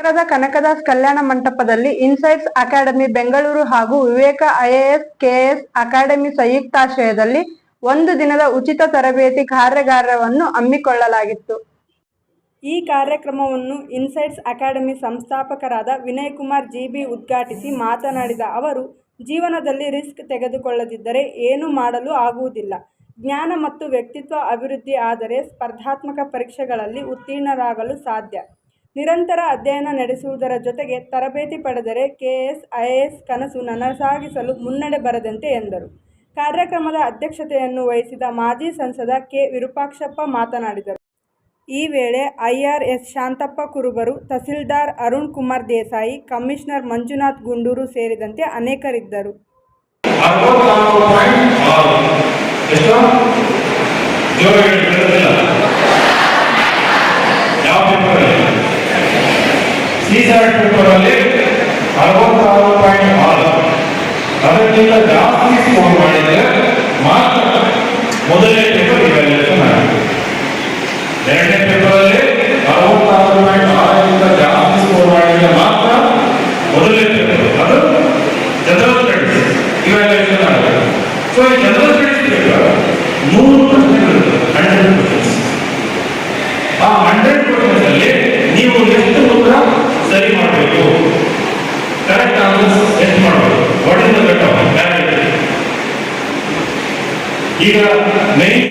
ನಗರದ ಕನಕದಾಸ್ ಕಲ್ಯಾಣ ಮಂಟಪದಲ್ಲಿ insights academy Bengaluru ಹಾಗೂ ವಿವೇಕ ಐಎಎಸ್ ಕೆಎಎಸ್ ಅಕಾಡೆಮಿ ಸಂಯುಕ್ತಾಶ್ರಯದಲ್ಲಿ ಒಂದು ದಿನದ ಉಚಿತ ತರಬೇತಿ ಕಾರ್ಯಾಗಾರವನ್ನು ಹಮ್ಮಿಕೊಳ್ಳಲಾಗಿತ್ತು. ಈ ಕಾರ್ಯಕ್ರಮವನ್ನು ಇನ್ಸೈಟ್ಸ್ ಅಕಾಡೆಮಿ ಸಂಸ್ಥಾಪಕರಾದ ವಿನಯ್ ಕುಮಾರ್ ಜಿಬಿ ಉದ್ಘಾಟಿಸಿ ಮಾತನಾಡಿದ ಅವರು, ಜೀವನದಲ್ಲಿ ರಿಸ್ಕ್ ತೆಗೆದುಕೊಳ್ಳದಿದ್ದರೆ ಏನೂ ಮಾಡಲು ಆಗುವುದಿಲ್ಲ. ಜ್ಞಾನ ಮತ್ತು ವ್ಯಕ್ತಿತ್ವ ಅಭಿವೃದ್ಧಿ ಆದರೆ ಸ್ಪರ್ಧಾತ್ಮಕ ಪರೀಕ್ಷೆಗಳಲ್ಲಿ ಉತ್ತೀರ್ಣರಾಗಲು ಸಾಧ್ಯ. ನಿರಂತರ ಅಧ್ಯಯನ ನಡೆಸುವುದರ ಜೊತೆಗೆ ತರಬೇತಿ ಪಡೆದರೆ ಕೆಎಎಸ್ ಐಎಎಸ್ ಕನಸು ನನಸಾಗಿಸಲು ಮುನ್ನಡೆ ಬರದಂತೆ ಎಂದರು. ಕಾರ್ಯಕ್ರಮದ ಅಧ್ಯಕ್ಷತೆಯನ್ನು ವಹಿಸಿದ ಮಾಜಿ ಸಂಸದ ಕೆ. ವಿರೂಪಾಕ್ಷಪ್ಪ ಮಾತನಾಡಿದರು. ಈ ವೇಳೆ ಐಆರ್ಎಸ್ ಶಾಂತಪ್ಪ ಕುರುಬರು, ತಹಸೀಲ್ದಾರ್ ಅರುಣ್ ಕುಮಾರ್ ದೇಸಾಯಿ, ಕಮಿಷನರ್ ಮಂಜುನಾಥ್ ಗುಂಡೂರು ಸೇರಿದಂತೆ ಅನೇಕರಿದ್ದರು. ಸಿಸ್ಯಾಟ್ ಪೇಪರಲ್ಲಿ 66.6 ಅದಕ್ಕಿಂತ ಜಾಸ್ತಿ ಸ್ಕೋರ್ ಮಾಡಿದರೆ ಮಾತ್ರ ಮೊದಲನೇ ಪೇಪರ್ ಇವ್ಯಾಲ್ಯೂಯೇಷನ್ ಆಗುತ್ತೆ. ಎರಡನೇ ಪೇಪರಲ್ಲಿ 66.6 ಜಾಸ್ತಿ ಸ್ಕೋರ್ ಮಾಡಿದರೆ ಮಾತ್ರ ಮೊದಲನೇ ಪೇಪರ್ ಅದು ಜನರಲ್ ಸ್ಟಡೀಸ್ ಇವ್ಯಾಲ್ಯೂಯೇಷನ್ ಆಗುತ್ತೆ. ಸೊ ಈ ಜನರಲ್ ಸ್ಟಡೀಸ್ ಪೇಪರ್ 100 ಪ್ರಶ್ನೆಗಳು, 100 ಕ್ವಶನ್ಸ್. ಆ 100 ಕ್ವಶನ್ಸ್ ಅಲ್ಲಿ ನೀವು ಎಷ್ಟು ಉತ್ತರ ಸರಿ ಮಾಡಬೇಕು, ಕರೆಕ್ಟ್ ಆನ್ಸರ್ಸ್ ಎಷ್ಟು ಮಾಡಬೇಕು, what is the cut off ಈಗ